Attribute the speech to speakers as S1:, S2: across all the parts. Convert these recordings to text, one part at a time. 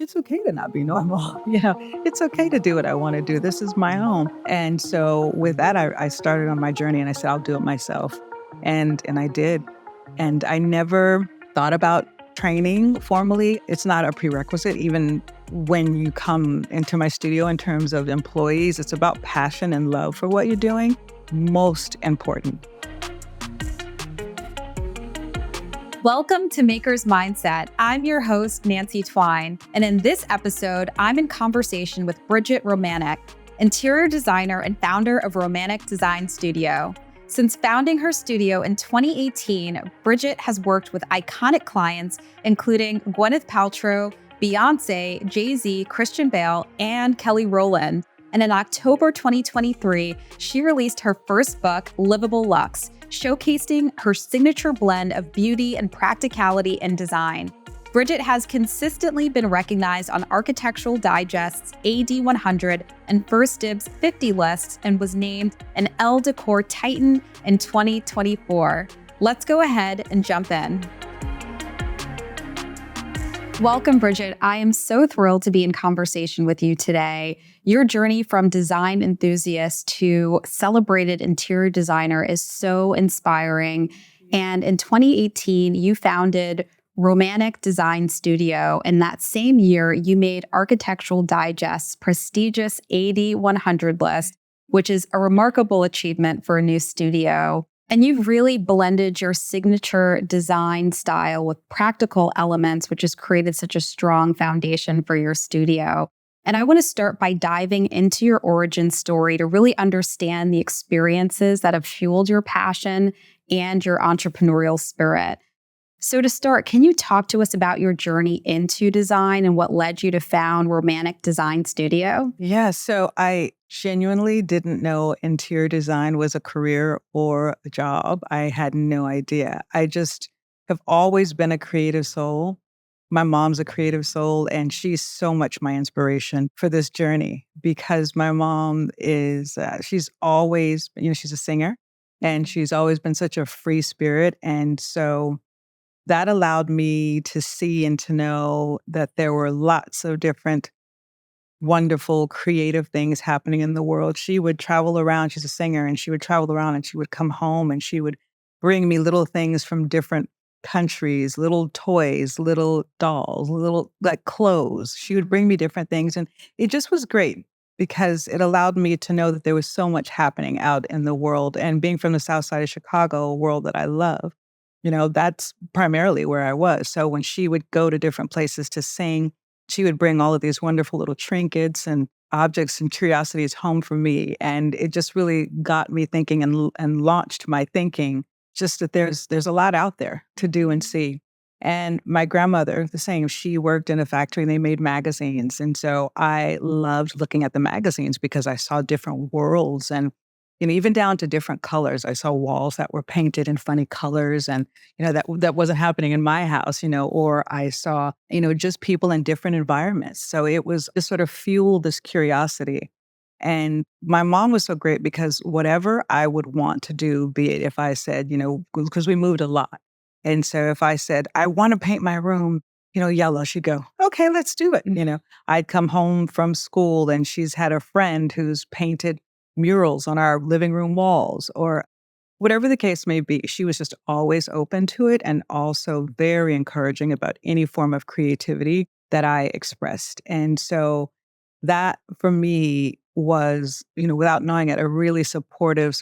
S1: it's okay to not be normal. It's okay to do what I want to do. This is my own. And so with that, I started on my journey and I said, I'll do it myself. And I did. And I never thought about training formally. It's not a prerequisite, even when you come into my studio in terms of employees. It's about passion and love for what you're doing. Most important.
S2: Welcome to Maker's Mindset. I'm your host, Nancy Twine. And in this episode, I'm in conversation with Brigette Romanek, interior designer and founder of Romanek Design Studio. Since founding her studio in 2018, Brigette has worked with iconic clients, including Gwyneth Paltrow, Beyoncé, Jay-Z, Christian Bale, and Kelly Rowland. And in October 2023, she released her first book, Livable Luxe, showcasing her signature blend of beauty and practicality in design. Brigette has consistently been recognized on Architectural Digest's AD 100 and First Dibs 50 lists and was named an Elle Decor Titan in 2024. Let's go ahead and jump in. Welcome, Brigette. I am so thrilled to be in conversation with you today. Your journey from design enthusiast to celebrated interior designer is so inspiring. And in 2018, you founded Romanek Design Studio. And that same year, you made Architectural Digest's prestigious AD 100 list, which is a remarkable achievement for a new studio. And you've really blended your signature design style with practical elements, which has created such a strong foundation for your studio. And I want to start by diving into your origin story to really understand the experiences that have fueled your passion and your entrepreneurial spirit. So to start, can you talk to us about your journey into design and what led you to found Romanek Design Studio?
S1: Yeah, so I genuinely didn't know interior design was a career or a job. I had no idea. I just have always been a creative soul. My mom's a creative soul, and she's so much my inspiration for this journey because my mom she's always, she's a singer and she's always been such a free spirit. And so that allowed me to see and to know that there were lots of different wonderful creative things happening in the world. She would travel around. She's a singer, and she would travel around and she would come home and she would bring me little things from different countries, little toys, little dolls, little like clothes. She would bring me different things. And it just was great because it allowed me to know that there was so much happening out in the world. And being from the South Side of Chicago, a world that I love, that's primarily where I was. So when she would go to different places to sing, she would bring all of these wonderful little trinkets and objects and curiosities home for me. And it just really got me thinking and launched my thinking, just that there's a lot out there to do and see. And my grandmother, the same, she worked in a factory and they made magazines. And so I loved looking at the magazines because I saw different worlds and even down to different colors. I saw walls that were painted in funny colors and, that wasn't happening in my house, or I saw, just people in different environments. So it was just sort of fueled this curiosity. And my mom was so great because whatever I would want to do, be it if I said, because we moved a lot. And so if I said, I want to paint my room, yellow, she'd go, okay, let's do it. I'd come home from school and she's had a friend who's painted murals on our living room walls or whatever the case may be. She was just always open to it and also very encouraging about any form of creativity that I expressed. And so that for me was, without knowing it, a really supportive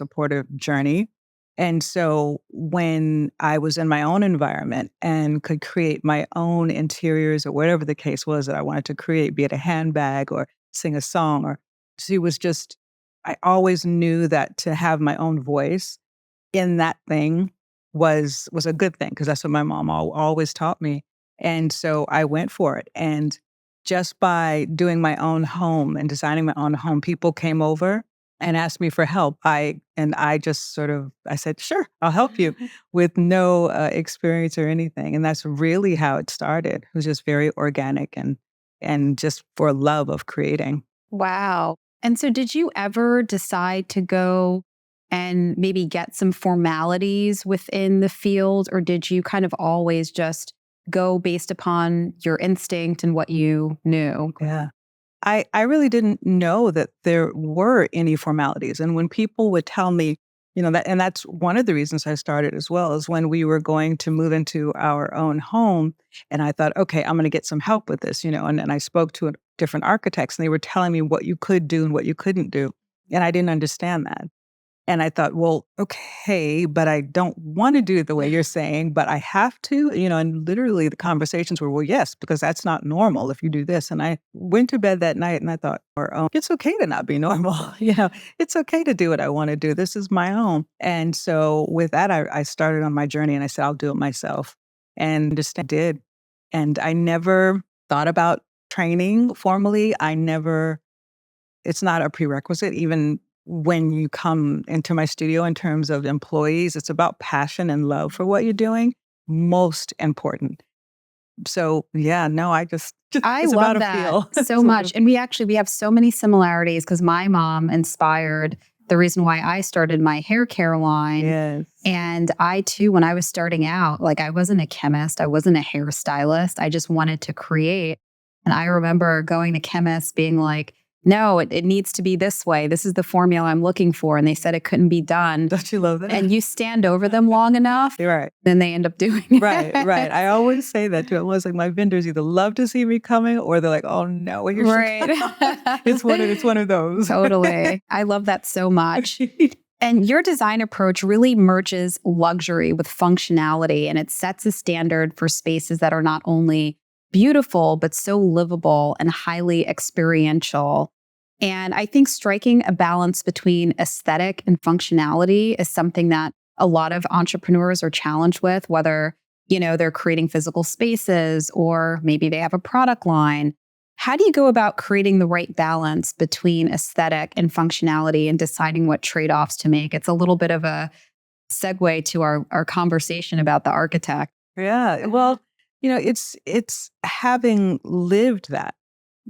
S1: journey. And so when I was in my own environment and could create my own interiors or whatever the case was that I wanted to create, be it a handbag or sing a song, or she was just, I always knew that to have my own voice in that thing was a good thing because that's what my mom always taught me. And so I went for it. And just by doing my own home and designing my own home, people came over and asked me for help. I just I said, sure, I'll help you with no experience or anything. And that's really how it started. It was just very organic and just for love of creating.
S2: Wow. And so did you ever decide to go and maybe get some formalities within the field, or did you kind of always just go based upon your instinct and what you knew?
S1: Yeah. I really didn't know that there were any formalities. And when people would tell me, that, and that's one of the reasons I started as well, is when we were going to move into our own home. And I thought, okay, I'm going to get some help with this, and I spoke to different architects and they were telling me what you could do and what you couldn't do. And I didn't understand that. And I thought, well, okay, but I don't want to do it the way you're saying, but I have to, and literally the conversations were, well, yes, because that's not normal if you do this. And I went to bed that night and I thought, it's okay to not be normal. It's okay to do what I want to do. This is my own. And so with that, I started on my journey and I said, I'll do it myself. And just did. And I never thought about training formally. It's not a prerequisite, even when you come into my studio in terms of employees. It's about passion and love for what you're doing. Most important. So yeah, no,
S2: I
S1: it's
S2: love
S1: about a
S2: that
S1: feel.
S2: so much. And we have so many similarities because my mom inspired the reason why I started my hair care line.
S1: Yes.
S2: And I too, when I was starting out, like I wasn't a chemist, I wasn't a hairstylist. I just wanted to create. And I remember going to chemists being like, no, it needs to be this way. This is the formula I'm looking for. And they said it couldn't be done.
S1: Don't you love that?
S2: And you stand over them long enough,
S1: You're right.
S2: then they end up doing it.
S1: Right. I always say that too. I was like, my vendors either love to see me coming or they're like, oh no, what you're
S2: Right.
S1: It's one of those.
S2: Totally. I love that so much. And your design approach really merges luxury with functionality, and it sets a standard for spaces that are not only beautiful, but so livable and highly experiential. And I think striking a balance between aesthetic and functionality is something that a lot of entrepreneurs are challenged with, whether, they're creating physical spaces or maybe they have a product line. How do you go about creating the right balance between aesthetic and functionality and deciding what trade-offs to make? It's a little bit of a segue to our conversation about the architect.
S1: Yeah. Well, it's having lived that,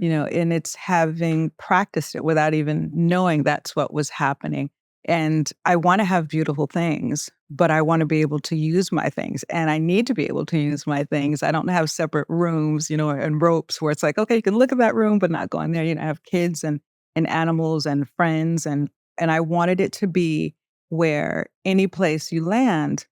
S1: and it's having practiced it without even knowing that's what was happening. And I want to have beautiful things, but I want to be able to use my things, and I need to be able to use my things. I don't have separate rooms, and ropes where it's like, okay, you can look at that room, but not go in there. I have kids and animals and friends, and I wanted it to be where any place you land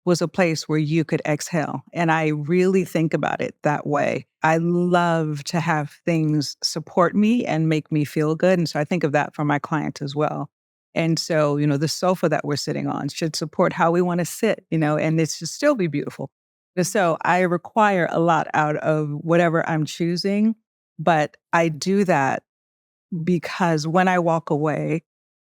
S1: was a place where you could exhale. And I really think about it that way. I love to have things support me and make me feel good. And so I think of that for my clients as well. And so, the sofa that we're sitting on should support how we want to sit, and it should still be beautiful. And so I require a lot out of whatever I'm choosing, but I do that because when I walk away,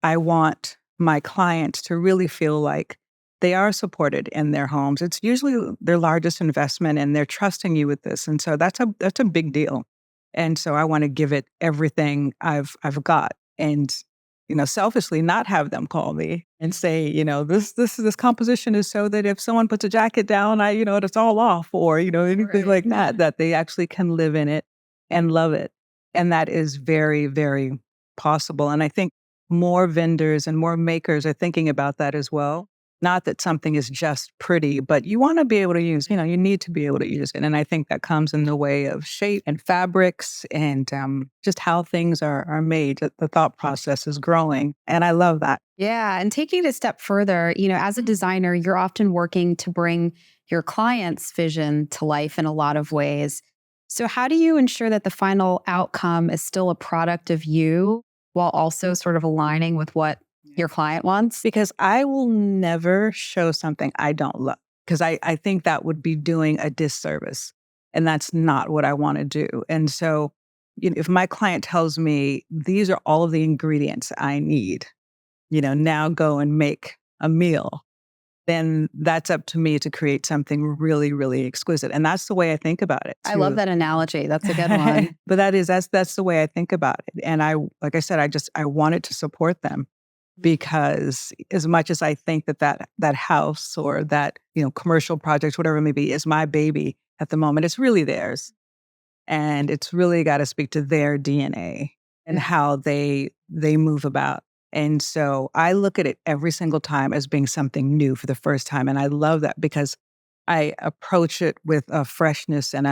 S1: I want my clients to really feel like they are supported in their homes. It's usually their largest investment and they're trusting you with this. And so that's a big deal. And so I want to give it everything I've got. And, selfishly not have them call me and say, this composition is so that if someone puts a jacket down, it's all off, or, anything
S2: Right.
S1: like that they actually can live in it and love it. And that is very, very possible. And I think more vendors and more makers are thinking about that as well. Not that something is just pretty, but you want to be able to use, you need to be able to use it. And I think that comes in the way of shape and fabrics and just how things are made. The thought process is growing. And I love that.
S2: Yeah. And taking it a step further, as a designer, you're often working to bring your client's vision to life in a lot of ways. So how do you ensure that the final outcome is still a product of you while also sort of aligning with what your client wants?
S1: Because I will never show something I don't love, because I think that would be doing a disservice. And that's not what I want to do. And so, if my client tells me these are all of the ingredients I need, now go and make a meal, then that's up to me to create something really, really exquisite. And that's the way I think about it.
S2: I love that analogy. That's a good one.
S1: But that's the way I think about it. And like I said, I wanted to support them. Because as much as I think that house or that, commercial project, whatever it may be, is my baby at the moment, it's really theirs. And it's really got to speak to their DNA and how they move about. And so I look at it every single time as being something new for the first time. And I love that because I approach it with a freshness and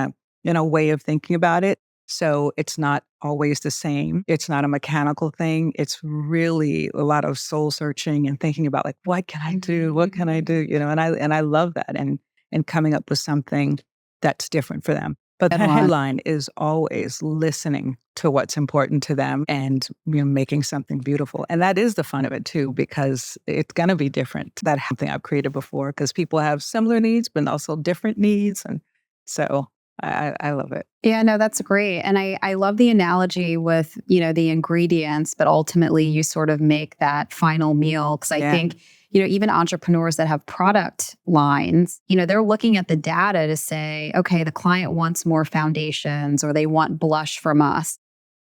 S1: a way of thinking about it. So it's not always the same. It's not a mechanical thing. It's really a lot of soul searching and thinking about like, what can I do? What can I do? And I love that and coming up with something that's different for them. But the
S2: Good one.
S1: headline is always listening to what's important to them and making something beautiful. And that is the fun of it too, because it's gonna be different. That something I've created before, because people have similar needs, but also different needs. And so I love it.
S2: Yeah, no, that's great. And I love the analogy with, the ingredients, but ultimately you sort of make that final meal. Cause I
S1: Yeah.
S2: think, even entrepreneurs that have product lines, they're looking at the data to say, okay, the client wants more foundations or they want blush from us.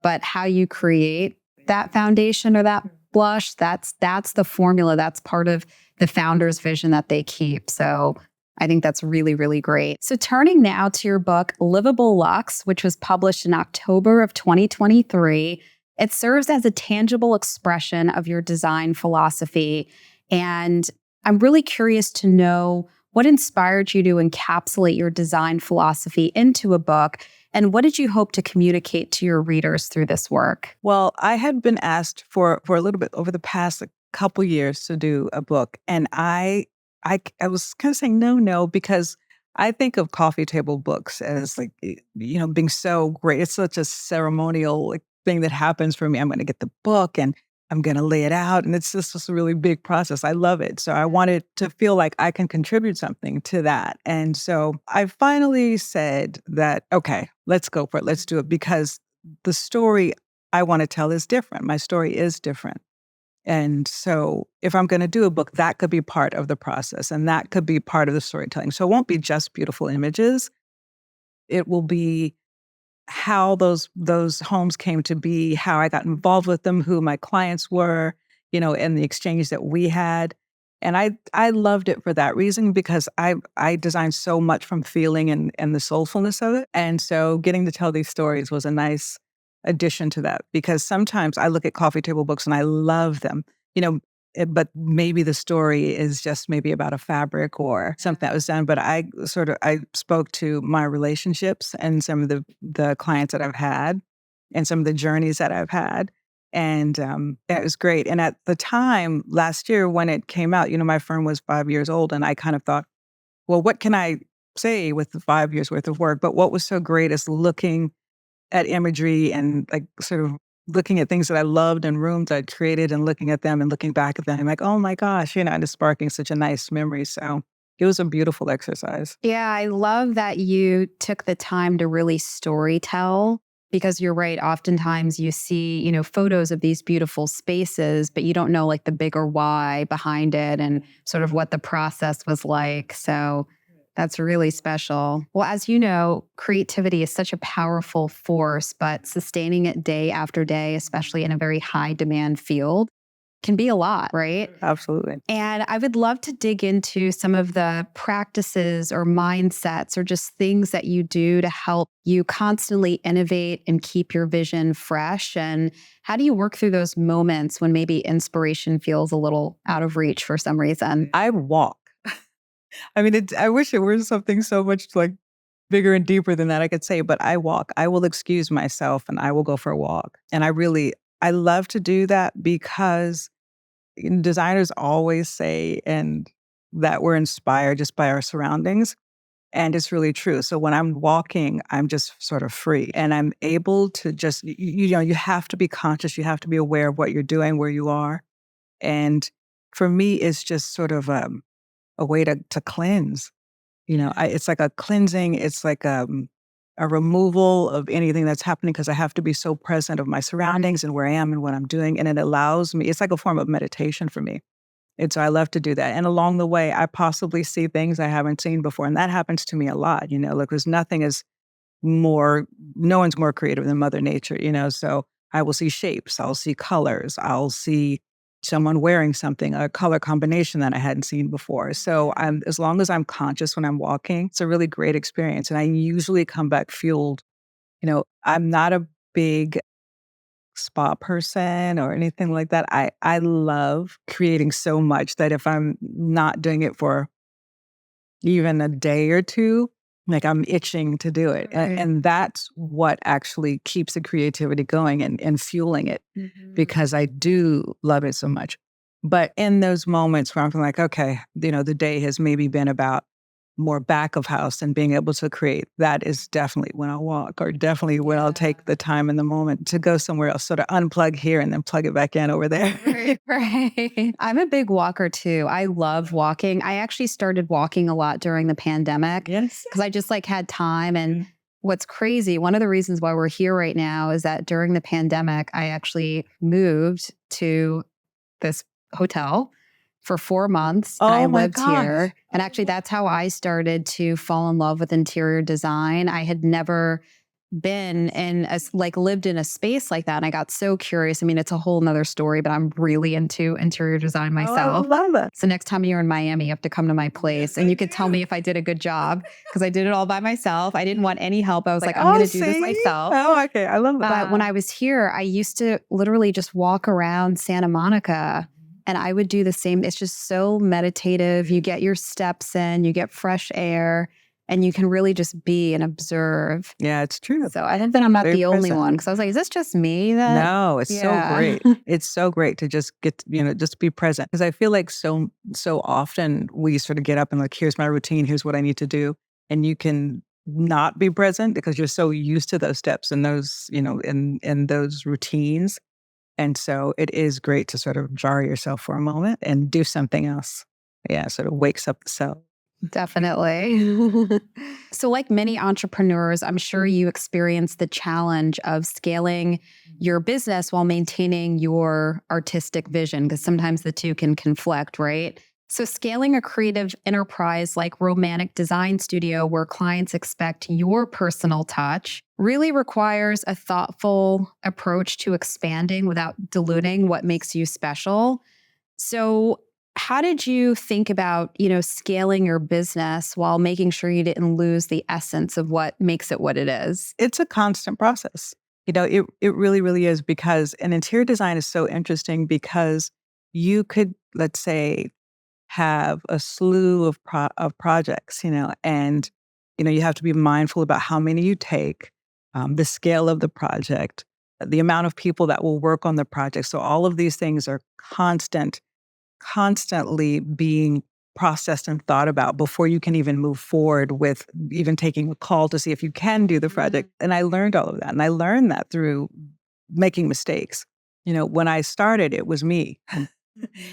S2: But how you create that foundation or that blush, that's the formula. That's part of the founder's vision that they keep. So I think that's really, really great. So turning now to your book, Livable Luxe, which was published in October of 2023, it serves as a tangible expression of your design philosophy. And I'm really curious to know what inspired you to encapsulate your design philosophy into a book, and what did you hope to communicate to your readers through this work?
S1: Well, I had been asked for a little bit over the past couple years to do a book, and I was kind of saying no, because I think of coffee table books as like being so great. It's such a ceremonial like thing that happens for me. I'm going to get the book and I'm going to lay it out, and it's just a really big process. I love it, so I wanted to feel like I can contribute something to that, and so I finally said that okay, let's go for it. Let's do it because the story I want to tell is different. My story is different. And so if I'm going to do a book, that could be part of the process and that could be part of the storytelling. So it won't be just beautiful images. It will be how those homes came to be, how I got involved with them, who my clients were, and the exchange that we had. And I loved it for that reason because I designed so much from feeling and the soulfulness of it. And so getting to tell these stories was a nice addition to that because sometimes I look at coffee table books and I love them, you know, but maybe the story is just maybe about a fabric or something that was done. But I spoke to my relationships and some of the clients that I've had and some of the journeys that I've had. And it was great. And at the time last year when it came out, my firm was 5 years old and I kind of thought, well, what can I say with the 5 years worth of work? But what was so great is looking at imagery and like sort of looking at things that I loved and rooms I'd created and looking at them and looking back at them. I'm like, oh my gosh, and it's sparking such a nice memory. So it was a beautiful exercise.
S2: Yeah, I love that you took the time to really story tell because you're right. Oftentimes you see, photos of these beautiful spaces, but you don't know like the bigger why behind it and sort of what the process was like. So that's really special. Well, as you know, creativity is such a powerful force, but sustaining it day after day, especially in a very high demand field, can be a lot, right?
S1: Absolutely.
S2: And I would love to dig into some of the practices or mindsets or just things that you do to help you constantly innovate and keep your vision fresh. And how do you work through those moments when maybe inspiration feels a little out of reach for some reason?
S1: I walk. I mean, I wish it were something so much like bigger and deeper than that I could say, but I walk. I will excuse myself and I will go for a walk. And I love to do that because designers always say and that we're inspired just by our surroundings. And it's really true. So when I'm walking, I'm just sort of free and I'm able to just, you have to be conscious. You have to be aware of what you're doing, where you are. And for me, it's just sort of a way to cleanse. It's like a cleansing. It's like a removal of anything that's happening because I have to be so present of my surroundings and where I am and what I'm doing. And it allows me, it's like a form of meditation for me. And so I love to do that. And along the way, I possibly see things I haven't seen before. And that happens to me a lot, like there's nothing is no one's more creative than Mother Nature, So I will see shapes, I'll see colors, I'll see someone wearing something, a color combination that I hadn't seen before. So as long as I'm conscious when I'm walking, it's a really great experience. And I usually come back fueled. I'm not a big spa person or anything like that. I love creating so much that if I'm not doing it for even a day or two, like I'm itching to do it.
S2: Right.
S1: And that's what actually keeps the creativity going and fueling it because I do love it so much. But in those moments where I'm like, okay, the day has maybe been about more back of house and being able to create, that is definitely when I'll walk or definitely when I'll take the time in the moment to go somewhere else, sort of unplug here and then plug it back in over there.
S2: Right. I'm a big walker too. I love walking. I actually started walking a lot during the pandemic
S1: Yes.
S2: because I just like had time. And what's crazy, one of the reasons why we're here right now is that during the pandemic, I actually moved to this hotel for 4 months and I
S1: Oh my
S2: lived
S1: gosh.
S2: here. And actually, that's how I started to fall in love with interior design. I had never been in lived in a space like that. And I got so curious. I mean, it's a whole nother story, but I'm really into interior design myself.
S1: Oh, I love it.
S2: So next time you're in Miami, you have to come to my place and you can tell me if I did a good job because I did it all by myself. I didn't want any help. I was like, I'm going to do this myself.
S1: Oh, okay. I love that.
S2: But when I was here, I used to literally just walk around Santa Monica and I would do the same. It's just so meditative. You get your steps in, you get fresh air, and you can really just be and observe.
S1: Yeah, it's true.
S2: So I think that I'm not
S1: Very
S2: the only
S1: present.
S2: one because I was like, is this just me?
S1: No, it's so great. It's so great to just get, just be present. Because I feel like so often we sort of get up and like, here's my routine, here's what I need to do. And you can not be present because you're so used to those steps and those, in those routines. And so it is great to sort of jar yourself for a moment and do something else. Yeah, sort of wakes up the cell.
S2: Definitely. So, like many entrepreneurs, I'm sure you experience the challenge of scaling your business while maintaining your artistic vision, because sometimes the two can conflict, right? So, scaling a creative enterprise like Romanek Design Studio, where clients expect your personal touch, really requires a thoughtful approach to expanding without diluting what makes you special. So, how did you think about, scaling your business while making sure you didn't lose the essence of what makes it what it is?
S1: It's a constant process. It really, really is because an interior design is so interesting because you could, let's say, have a slew of projects, and you have to be mindful about how many you take, the scale of the project, the amount of people that will work on the project. So all of these things are constantly being processed and thought about before you can even move forward with even taking a call to see if you can do the project. And I learned all of that. And I learned that through making mistakes. When I started, it was me.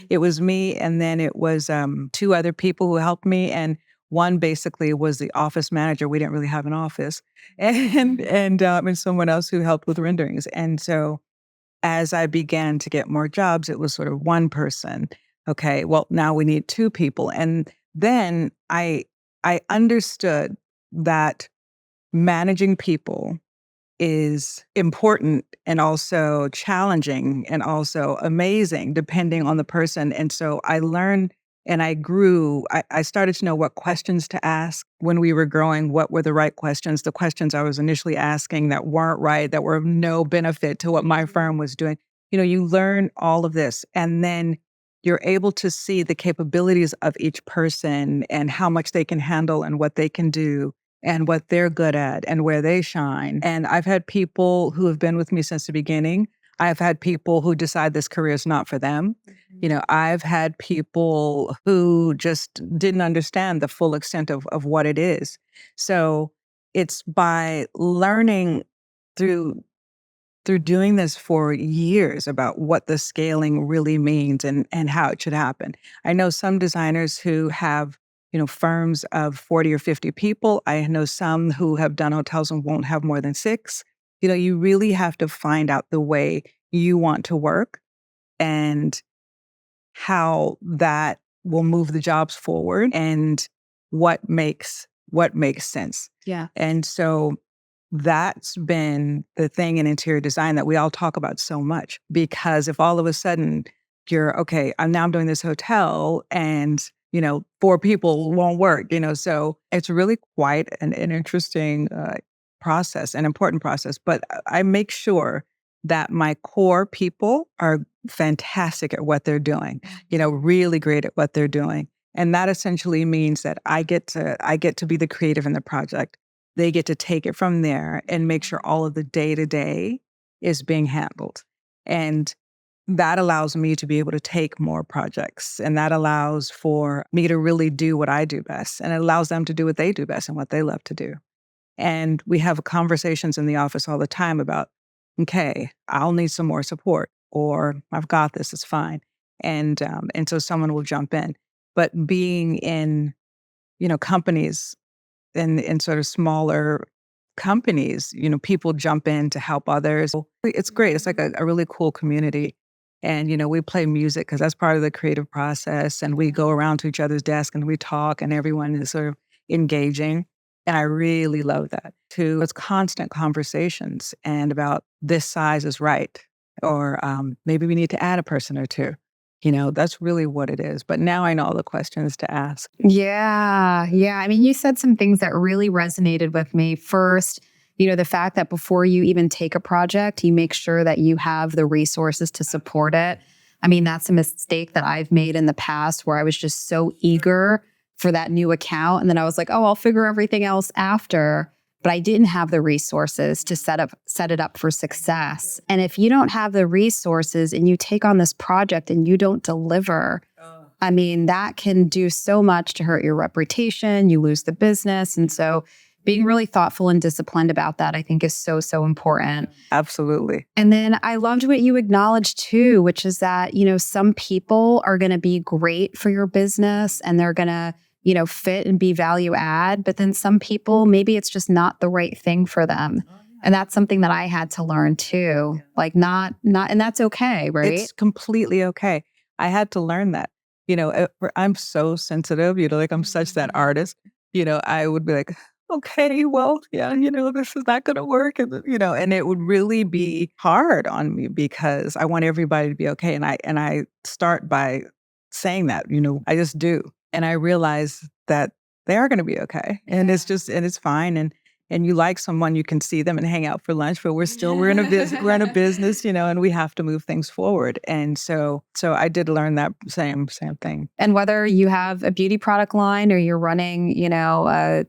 S1: It was me, and then it was two other people who helped me, and one basically was the office manager. We didn't really have an office, and someone else who helped with renderings. And so, as I began to get more jobs, it was sort of one person. Okay, well now we need two people, and then I understood that managing people is important and also challenging and also amazing depending on the person. And so I learned and I grew. I started to know what questions to ask when we were growing, what were the right questions, the questions I was initially asking that weren't right, that were of no benefit to what my firm was doing. You learn all of this and then you're able to see the capabilities of each person and how much they can handle and what they can do and what they're good at and where they shine. And I've had people who have been with me since the beginning. I've had people who decide this career is not for them. I've had people who just didn't understand the full extent of what it is. So it's by learning through doing this for years about what the scaling really means and how it should happen. I know some designers who have, firms of 40 or 50 people. I know some who have done hotels and won't have more than 6. You really have to find out the way you want to work and how that will move the jobs forward and what makes sense.
S2: Yeah.
S1: And so that's been the thing in interior design that we all talk about so much, because if all of a sudden you're okay, I'm doing this hotel and 4 people won't work, so it's really quite an interesting process, an important process. But I make sure that my core people are fantastic at what they're doing, really great at what they're doing. And that essentially means that I get to be the creative in the project. They get to take it from there and make sure all of the day-to-day is being handled. And that allows me to be able to take more projects. And that allows for me to really do what I do best. And it allows them to do what they do best and what they love to do. And we have conversations in the office all the time about, okay, I'll need some more support, or I've got this, it's fine. And so someone will jump in. But being in, companies, in sort of smaller companies, people jump in to help others. It's great. It's like a really cool community. And, we play music because that's part of the creative process. And we go around to each other's desk and we talk and everyone is sort of engaging. And I really love that too. It's constant conversations and about this size is right. Or maybe we need to add a person or two. That's really what it is. But now I know all the questions to ask.
S2: Yeah. Yeah. I mean, you said some things that really resonated with me. First, the fact that before you even take a project, you make sure that you have the resources to support it. I mean, that's a mistake that I've made in the past where I was just so eager for that new account. And then I was like, oh, I'll figure everything else after. But I didn't have the resources to set it up for success. And if you don't have the resources and you take on this project and you don't deliver, I mean, that can do so much to hurt your reputation. You lose the business. And so being really thoughtful and disciplined about that, I think is so, so important.
S1: Absolutely.
S2: And then I loved what you acknowledged too, which is that, some people are going to be great for your business and they're going to, fit and be value add. But then some people, maybe it's just not the right thing for them. And that's something that I had to learn too. Like and that's okay, right?
S1: It's completely okay. I had to learn that. I'm so sensitive, like I'm such that artist. I would be like, okay, well, yeah, this is not going to work. And it would really be hard on me because I want everybody to be okay. And I start by saying that, I just do. And I realize that they are going to be okay. And it's fine. And you like someone, you can see them and hang out for lunch, but we're in a business, and we have to move things forward. And so I did learn that same thing.
S2: And whether you have a beauty product line or you're running, a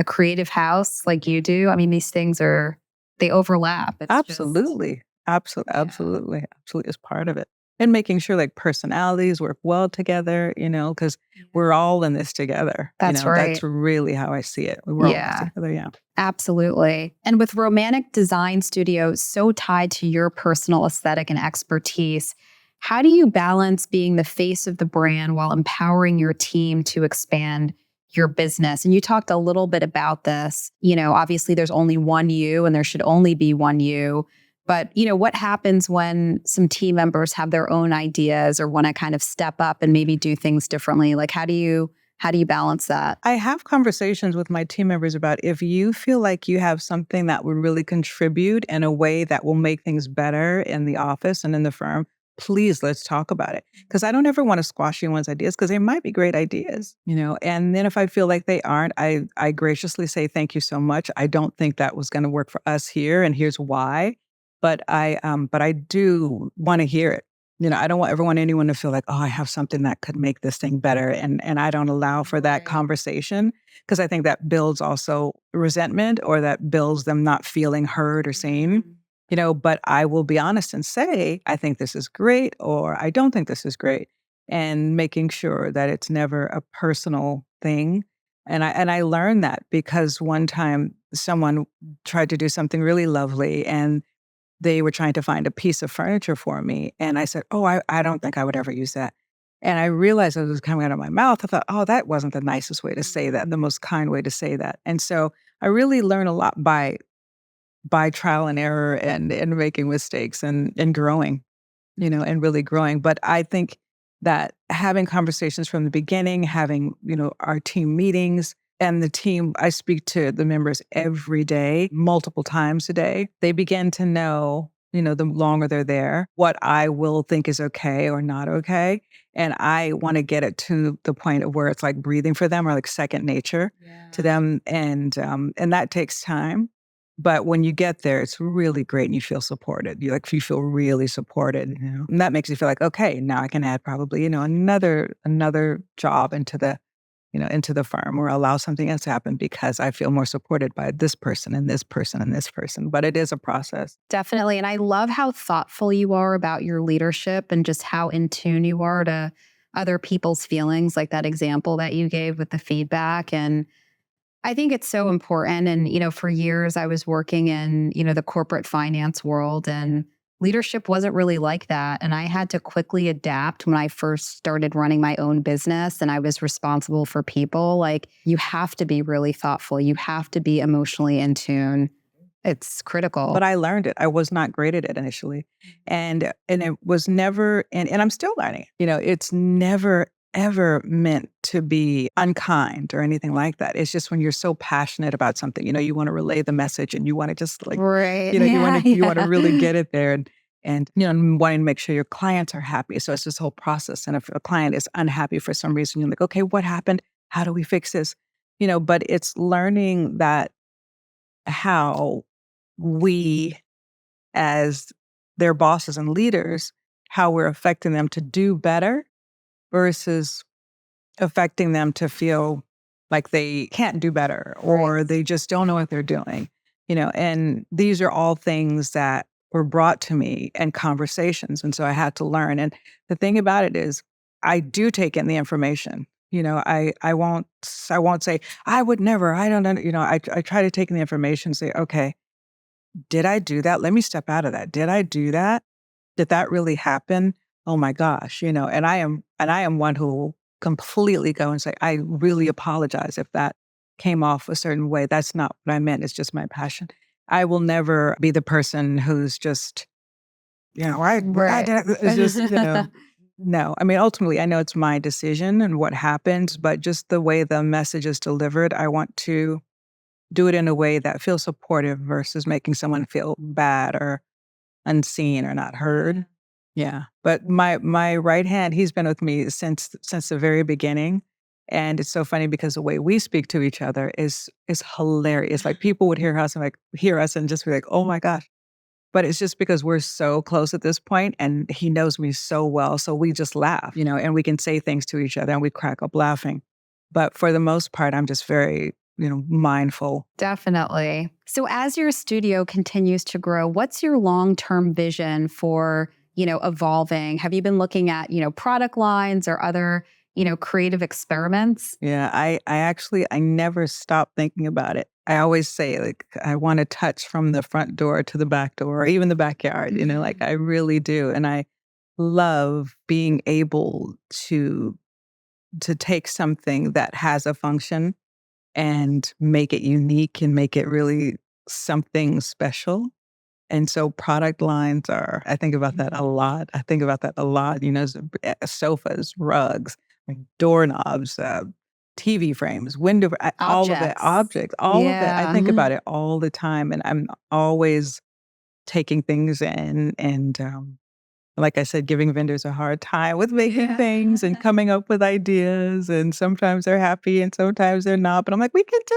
S2: creative house like you do, I mean, these things they overlap.
S1: Absolutely. Absolutely is part of it. And making sure like personalities work well together, because we're all in this together.
S2: That's right.
S1: That's really how I see it. We're all in this together, yeah.
S2: Absolutely. And with Romanek Design Studio so tied to your personal aesthetic and expertise, how do you balance being the face of the brand while empowering your team to expand your business? And you talked a little bit about this. Obviously there's only one you and there should only be one you. But, what happens when some team members have their own ideas or want to kind of step up and maybe do things differently? Like, how do you balance that?
S1: I have conversations with my team members about if you feel like you have something that would really contribute in a way that will make things better in the office and in the firm, please, let's talk about it. Because I don't ever want to squash anyone's ideas because they might be great ideas, And then if I feel like they aren't, I graciously say, thank you so much. I don't think that was going to work for us here, and here's why. But I do want to hear it. I don't ever want anyone to feel like, oh, I have something that could make this thing better. And I don't allow for that conversation because I think that builds also resentment or that builds them not feeling heard or seen. But I will be honest and say, I think this is great or I don't think this is great. And making sure that it's never a personal thing. And I learned that because one time someone tried to do something really lovely and they were trying to find a piece of furniture for me. And I said, oh, I don't think I would ever use that. And I realized as it was coming out of my mouth, I thought, oh, that wasn't the nicest way to say that, the most kind way to say that. And so I really learned a lot by trial and error and making mistakes and growing, and really growing. But I think that having conversations from the beginning, having, our team meetings, and the team, I speak to the members every day, multiple times a day. They begin to know, the longer they're there, what I will think is okay or not okay. And I want to get it to the point of where it's like breathing for them or like second nature to them. And that takes time. But when you get there, it's really great and you feel supported. You feel really supported, And that makes you feel like, okay, now I can add probably, another job into the firm or allow something else to happen because I feel more supported by this person and this person and this person. But it is a process.
S2: Definitely. And I love how thoughtful you are about your leadership and just how in tune you are to other people's feelings, like that example that you gave with the feedback. And I think it's so important. And, for years I was working in, the corporate finance world, and leadership wasn't really like that. And I had to quickly adapt when I first started running my own business and I was responsible for people. Like, you have to be really thoughtful. You have to be emotionally in tune. It's critical.
S1: But I learned it. I was not great at it initially. And it was never, and I'm still learning. It's never ever meant to be unkind or anything like that. It's just when you're so passionate about something, you want to relay the message and you want to just like,
S2: Right.
S1: you want to really get it there and wanting to make sure your clients are happy. So it's this whole process. And if a client is unhappy for some reason, you're like, okay, what happened? How do we fix this? But it's learning that how we as their bosses and leaders, how we're affecting them to do better versus affecting them to feel like they can't do better or they just don't know what they're doing, and these are all things that were brought to me in conversations. And so I had to learn. And the thing about it is I do take in the information. I won't say, I would never, I don't know, I try to take in the information and say, okay, did I do that? Let me step out of that. Did I do that? Did that really happen? Oh my gosh, and I am one who will completely go and say, I really apologize if that came off a certain way. That's not what I meant. It's just my passion. I will never be the person who's just, I did it's just, no. I mean, ultimately, I know it's my decision and what happens, but just the way the message is delivered, I want to do it in a way that feels supportive versus making someone feel bad or unseen or not heard. Yeah. But my right hand, he's been with me since the very beginning. And it's so funny because the way we speak to each other is hilarious. Like people would hear us and just be like, oh my gosh. But it's just because we're so close at this point and he knows me so well. So we just laugh, and we can say things to each other and we crack up laughing. But for the most part, I'm just very, mindful.
S2: Definitely. So as your studio continues to grow, what's your long-term vision for, evolving? Have you been looking at, product lines or other, creative experiments?
S1: Yeah, I never stop thinking about it. I always say like I want to touch from the front door to the back door or even the backyard, like I really do. And I love being able to take something that has a function and make it unique and make it really something special. And so product lines I think about that a lot. I think about that a lot, sofas, rugs, like doorknobs, TV frames, all of it, objects, all of it. I think about it all the time. And I'm always taking things in and, like I said, giving vendors a hard time with making things and coming up with ideas. And sometimes they're happy and sometimes they're not. But I'm like, we can do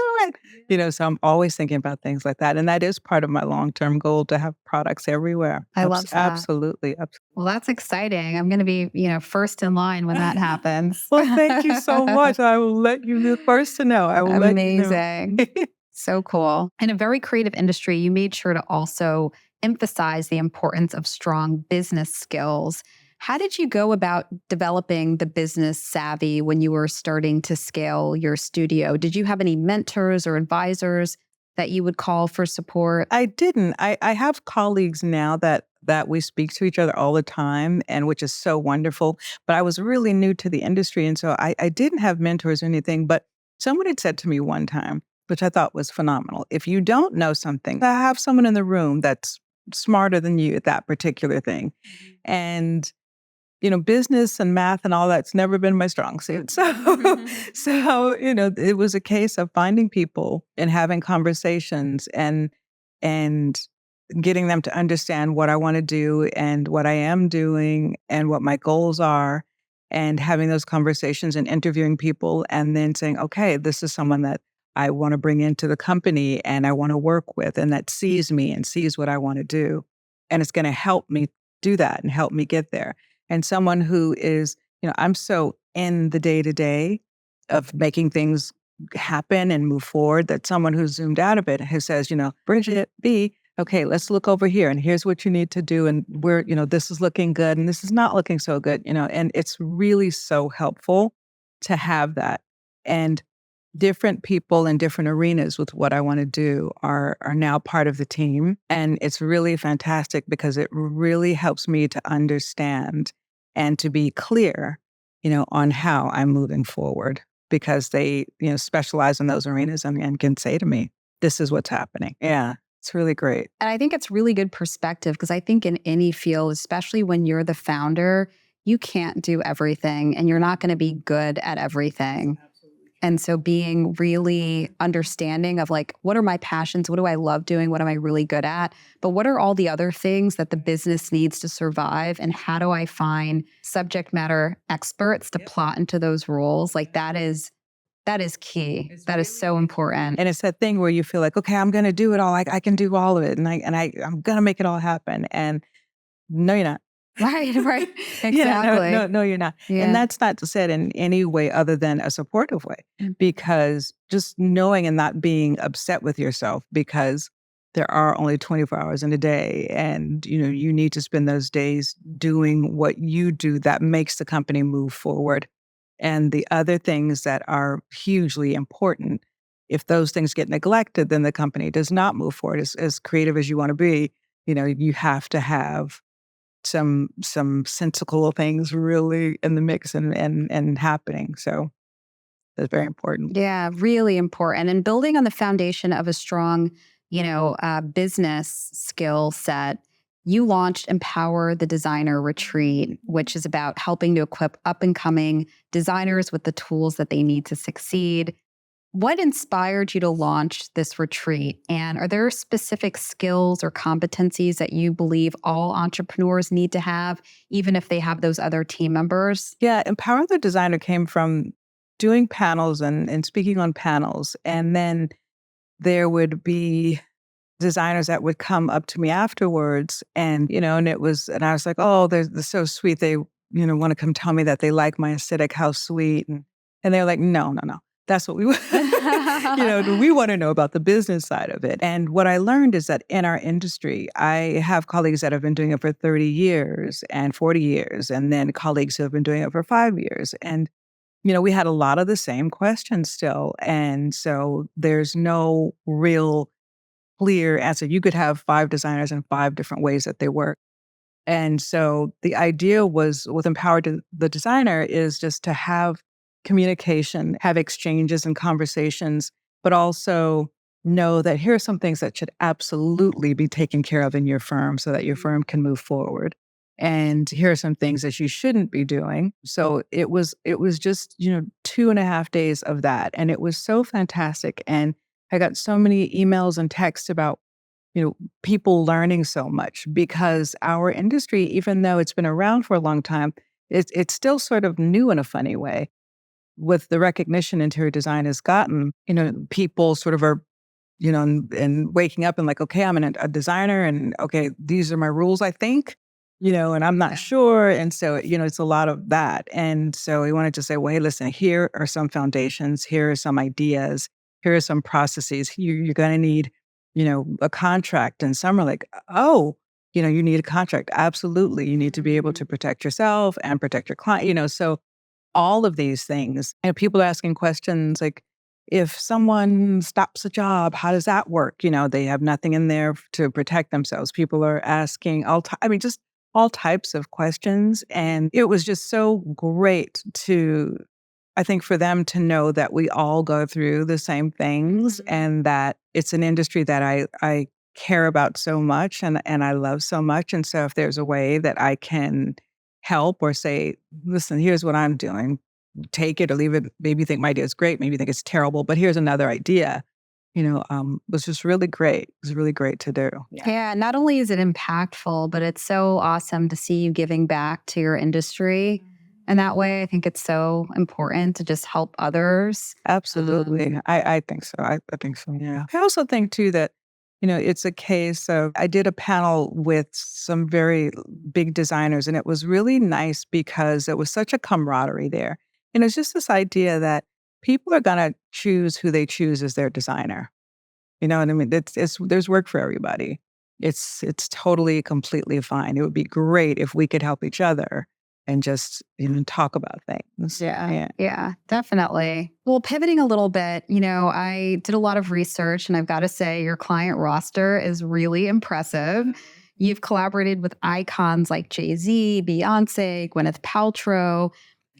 S1: it. So I'm always thinking about things like that. And that is part of my long-term goal to have products everywhere.
S2: I love that.
S1: Absolutely.
S2: Well, that's exciting. I'm going to be, first in line when that happens.
S1: Well, thank you so much. I will let you be the first to know. I will let you know.
S2: Amazing. So cool. In a very creative industry, you made sure to also emphasize the importance of strong business skills. How did you go about developing the business savvy when you were starting to scale your studio? Did you have any mentors or advisors that you would call for support?
S1: I didn't. I have colleagues now that we speak to each other all the time, and which is so wonderful. But I was really new to the industry, and so I didn't have mentors or anything. But someone had said to me one time, which I thought was phenomenal, if you don't know something, have someone in the room that's smarter than you at that particular thing. And business and math and all that's never been my strong suit. So it was a case of finding people and having conversations and getting them to understand what I want to do and what I am doing and what my goals are, and having those conversations and interviewing people and then saying, okay, this is someone that I want to bring into the company and I want to work with, and that sees me and sees what I want to do. And it's going to help me do that and help me get there. And someone who is, I'm so in the day to day of making things happen and move forward that someone who's zoomed out a bit who says, Bridget, okay, let's look over here and here's what you need to do. And this is looking good and this is not looking so good, and it's really so helpful to have that. And different people in different arenas with what I want to do are now part of the team. And it's really fantastic because it really helps me to understand and to be clear, on how I'm moving forward because they, specialize in those arenas and can say to me, this is what's happening. Yeah, it's really great.
S2: And I think it's really good perspective because I think in any field, especially when you're the founder, you can't do everything and you're not going to be good at everything. And so being really understanding of like, what are my passions? What do I love doing? What am I really good at? But what are all the other things that the business needs to survive? And how do I find subject matter experts to plot into those roles? Like that is key. That is so important.
S1: And it's that thing where you feel like, okay, I'm going to do it all. I can do all of it. And I'm going to make it all happen. And no, you're not.
S2: Right. Exactly.
S1: No, you're not.
S2: Yeah.
S1: And that's not said in any way other than a supportive way, because just knowing and not being upset with yourself because there are only 24 hours in a day and, you need to spend those days doing what you do that makes the company move forward. And the other things that are hugely important, if those things get neglected, then the company does not move forward. As creative as you want to be, you have to have some sensical things really in the mix and happening. So that's very important.
S2: Yeah, really important. And building on the foundation of a strong, business skill set, you launched Empower the Designer Retreat, which is about helping to equip up and coming designers with the tools that they need to succeed. What inspired you to launch this retreat? And are there specific skills or competencies that you believe all entrepreneurs need to have, even if they have those other team members?
S1: Yeah, Empower the Designer came from doing panels and speaking on panels. And then there would be designers that would come up to me afterwards and, and I was like, oh, they're so sweet. They, want to come tell me that they like my aesthetic, how sweet. And they're like, no. That's what we want. We want to know about the business side of it. And what I learned is that in our industry, I have colleagues that have been doing it for 30 years and 40 years, and then colleagues who have been doing it for 5 years. And, we had a lot of the same questions still. And so there's no real clear answer. You could have 5 designers in 5 different ways that they work. And so the idea was with the Designer is just to have communication, have exchanges and conversations, but also know that here are some things that should absolutely be taken care of in your firm so that your firm can move forward. And here are some things that you shouldn't be doing. So it was just, 2.5 days of that. And it was so fantastic. And I got so many emails and texts about, people learning so much because our industry, even though it's been around for a long time, it's still sort of new in a funny way. With the recognition interior design has gotten, people sort of are, and waking up and like, okay, I'm a designer and okay, these are my rules, I think, and I'm not sure. And so, it's a lot of that. And so we wanted to say, well, hey, listen, here are some foundations, here are some ideas, here are some processes. You're going to need, a contract. And some are like, oh, you need a contract. Absolutely. You need to be able to protect yourself and protect your client, so all of these things. And people are asking questions like, if someone stops a job, how does that work? They have nothing in there to protect themselves. People are asking just all types of questions. And it was just so great I think for them to know that we all go through the same things and that it's an industry that I care about so much and I love so much. And so if there's a way that I can help or say, listen, here's what I'm doing, take it or leave it. Maybe you think my idea is great. Maybe you think it's terrible, but here's another idea. Was just really great. It was really great to do.
S2: Yeah. Not only is it impactful, but it's so awesome to see you giving back to your industry. And that way, I think it's so important to just help others.
S1: Absolutely. I think so. I think so. Yeah. I also think too that, it's a case of I did a panel with some very big designers, and it was really nice because it was such a camaraderie there. And it's just this idea that people are gonna choose who they choose as their designer. You know what I mean? It's there's work for everybody. It's totally, completely fine. It would be great if we could help each other and just, talk about things.
S2: Yeah.
S1: Yeah.
S2: Yeah, definitely. Well, pivoting a little bit, I did a lot of research and I've got to say your client roster is really impressive. You've collaborated with icons like Jay-Z, Beyoncé, Gwyneth Paltrow,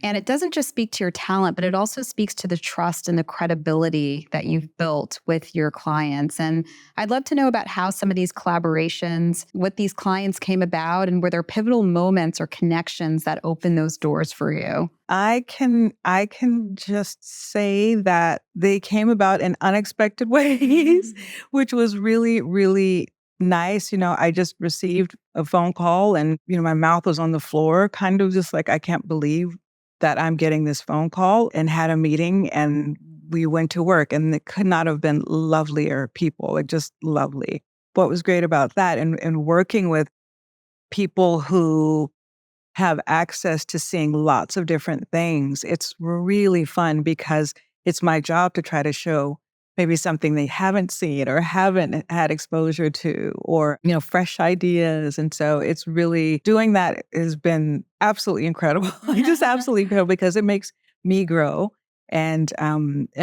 S2: and it doesn't just speak to your talent, but it also speaks to the trust and the credibility that you've built with your clients. And I'd love to know about how some of these collaborations with these clients came about and were there pivotal moments or connections that opened those doors for you?
S1: I can just say that they came about in unexpected ways, which was really, really nice. I just received a phone call and, my mouth was on the floor, kind of just like, I can't believe that I'm getting this phone call, and had a meeting and we went to work, and it could not have been lovelier people, like just lovely. What was great about that and working with people who have access to seeing lots of different things, it's really fun because it's my job to try to show maybe something they haven't seen or haven't had exposure to, or, fresh ideas. And so it's really doing that has been absolutely incredible. Just absolutely incredible because it makes me grow and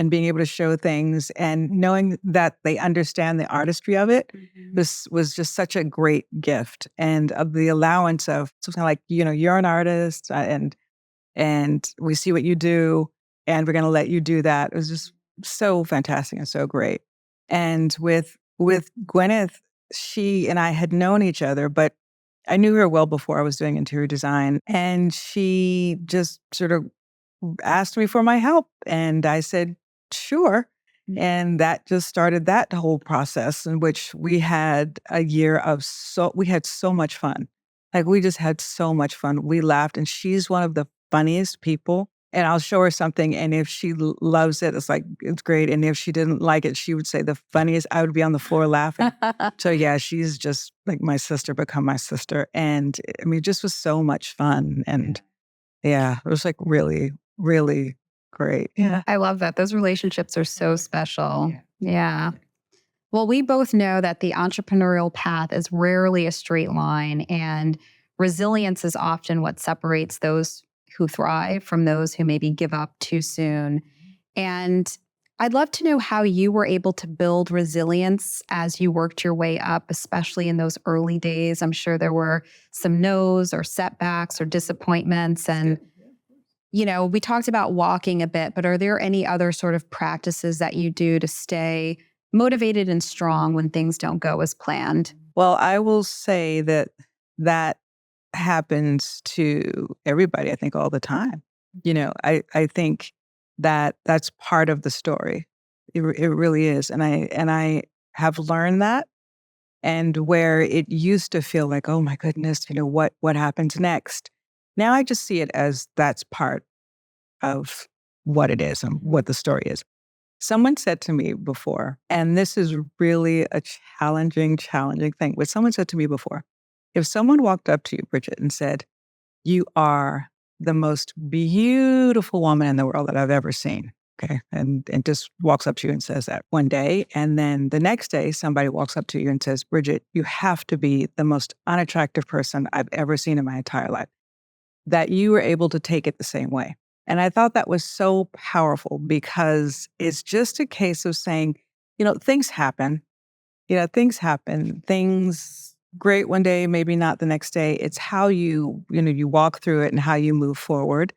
S1: being able to show things and knowing that they understand the artistry of it. This was just such a great gift, and of the allowance of something like, you're an artist, and we see what you do, and we're going to let you do that. It was just so fantastic and so great. And with Gwyneth, she and I had known each other, but I knew her well before I was doing interior design, and she just sort of asked me for my help, and I said, "Sure." And that just started that whole process in which we had a year of we had so much fun. Like, we just had so much fun. We laughed, and she's one of the funniest people. And I'll show her something, and if she loves it, it's like, it's great. And if she didn't like it, she would say the funniest. I would be on the floor laughing. So yeah, she's just like my sister, become my sister. And I mean, it just was so much fun. And yeah, it was like really, really great. Yeah.
S2: I love that. Those relationships are so special. Yeah. Well, we both know that the entrepreneurial path is rarely a straight line, and resilience is often what separates those who thrive from those who maybe give up too soon. And I'd love to know how you were able to build resilience as you worked your way up, especially in those early days. I'm sure there were some no's or setbacks or disappointments. And we talked about walking a bit, but are there any other sort of practices that you do to stay motivated and strong when things don't go as planned?
S1: Well, I will say that that happens to everybody, I think, all the time. I think that that's part of the story. It really is. And I have learned that. And where it used to feel like, oh my goodness, what happens next? Now I just see it as that's part of what it is and what the story is. Someone said to me before, and this is really a challenging thing, but someone said to me before, if someone walked up to you, Bridget, and said, "You are the most beautiful woman in the world that I've ever seen," okay, and just walks up to you and says that one day, and then the next day somebody walks up to you and says, "Bridget, you have to be the most unattractive person I've ever seen in my entire life," that you were able to take it the same way. And I thought that was so powerful because it's just a case of saying, things happen. Things happen. Things great one day, maybe not the next day. It's how you walk through it and how you move forward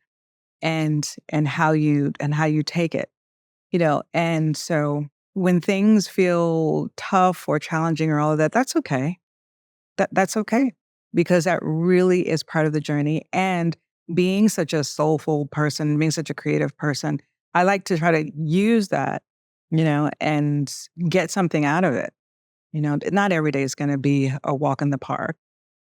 S1: and how you take it. And so when things feel tough or challenging or all of that, that's okay. That's okay, because that really is part of the journey. And being such a soulful person, being such a creative person, I like to try to use that, and get something out of it. Not every day is going to be a walk in the park.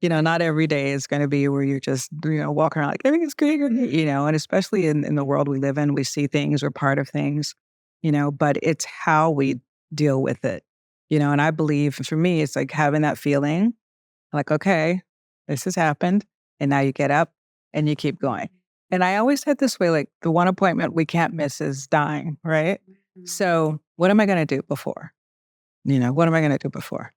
S1: not every day is going to be where you're just, walking around like everything's great, and especially in the world we live in, we see things, we're part of things, but it's how we deal with it, and I believe for me, it's like having that feeling like, okay, this has happened. And now you get up and you keep going. And I always said this way, like the one appointment we can't miss is dying, right? So what am I going to do before? What am I going to do before?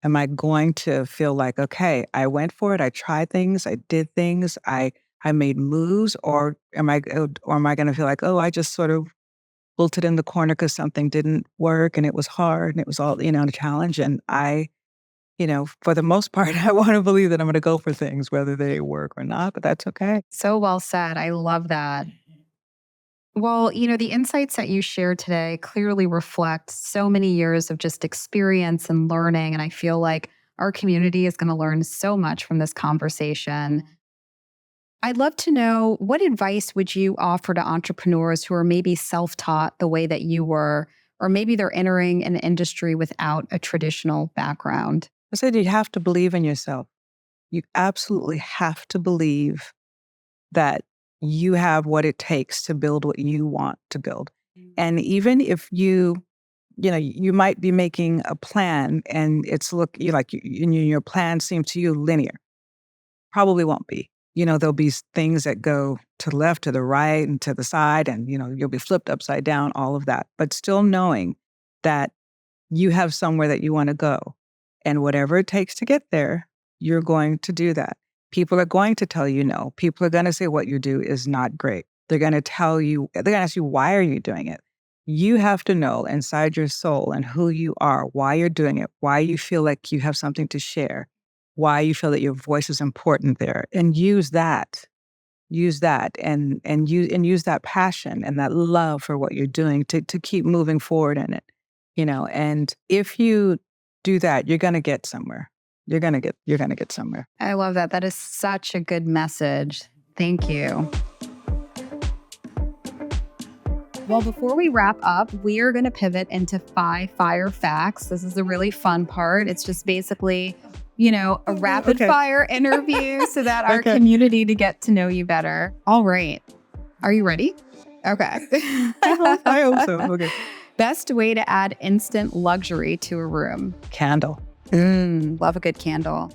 S1: Am I going to feel like, okay, I went for it, I tried things, I did things, I made moves, or am I going to feel like, oh, I just sort of wilted in the corner because something didn't work and it was hard and it was all, a challenge. And for the most part, I want to believe that I'm going to go for things, whether they work or not, but that's okay.
S2: So well said. I love that. Well, the insights that you shared today clearly reflect so many years of just experience and learning. And I feel like our community is going to learn so much from this conversation. I'd love to know, what advice would you offer to entrepreneurs who are maybe self-taught the way that you were, or maybe they're entering an industry without a traditional background?
S1: I said you have to believe in yourself. You absolutely have to believe that you have what it takes to build what you want to build. And even if you might be making a plan and your plan seems to you linear, probably won't be. There'll be things that go to the left, to the right, and to the side, and, you'll be flipped upside down, all of that. But still knowing that you have somewhere that you want to go. And whatever it takes to get there, you're going to do that. People are going to tell you no. People are going to say what you do is not great. They're going to ask you, why are you doing it? You have to know inside your soul and who you are, why you're doing it, why you feel like you have something to share, why you feel that your voice is important there, and use that and use that passion and that love for what you're doing to keep moving forward in it. And if you do that, you're going to get somewhere. You're going to get somewhere.
S2: I love that. That is such a good message. Thank you. Well, before we wrap up, we are going to pivot into 5 fire facts. This is the really fun part. It's just basically, a rapid fire interview so that our community to get to know you better. All right. Are you ready? Okay.
S1: I hope so. Okay.
S2: Best way to add instant luxury to a room?
S1: Candle.
S2: Love a good candle.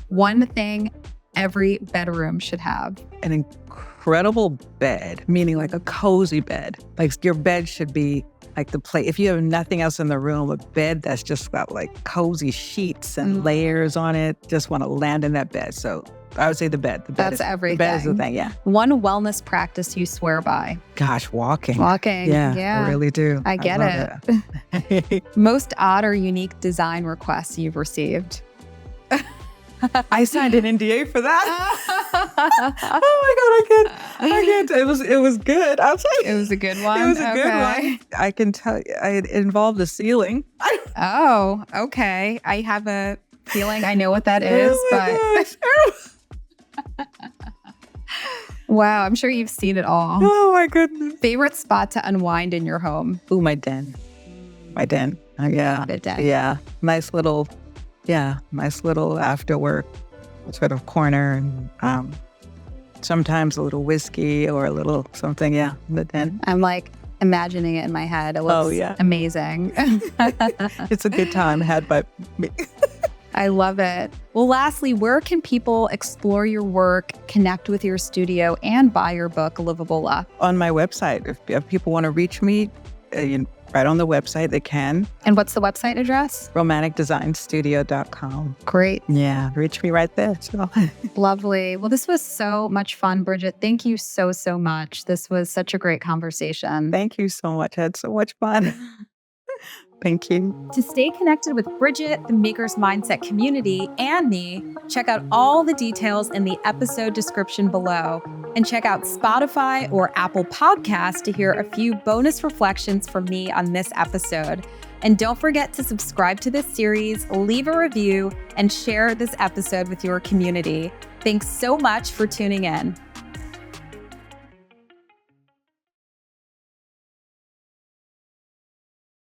S2: One thing every bedroom should have?
S1: An incredible bed, meaning like a cozy bed. Like your bed should be like the place. If you have nothing else in the room, a bed that's just got like cozy sheets and layers on it, just want to land in that bed. So I would say the bed.
S2: That's everything.
S1: The bed is the thing, yeah.
S2: One wellness practice you swear by?
S1: Gosh, walking.
S2: Yeah.
S1: I really do.
S2: I get it. Most odd or unique design requests you've received?
S1: I signed an NDA for that. Oh my God, I can't. It was good. I'll tell you.
S2: It was a good one?
S1: It was a good one. I can tell you, it involved the ceiling.
S2: Oh, okay. I have a feeling I know what that is, but wow, I'm sure you've seen it all.
S1: Oh my goodness.
S2: Favorite spot to unwind in your home?
S1: Ooh, my den. My den. Yeah.
S2: Good den.
S1: Yeah. Nice little after work sort of corner. And sometimes a little whiskey or a little something. Yeah. The den.
S2: I'm like imagining it in my head. It looks amazing.
S1: It's a good time had by me.
S2: I love it. Well, lastly, where can people explore your work, connect with your studio, and buy your book, Livable Luxe?
S1: On my website. If people want to reach me, right on the website, they can.
S2: And what's the website address?
S1: RomanekDesignStudio.com.
S2: Great.
S1: Yeah, reach me right there. So.
S2: Lovely. Well, this was so much fun, Brigette. Thank you so, so much. This was such a great conversation.
S1: Thank you so much. I had so much fun. Thank you.
S2: To stay connected with Brigette, the Maker's Mindset community, and me, check out all the details in the episode description below. And check out Spotify or Apple Podcasts to hear a few bonus reflections from me on this episode. And don't forget to subscribe to this series, leave a review, and share this episode with your community. Thanks so much for tuning in.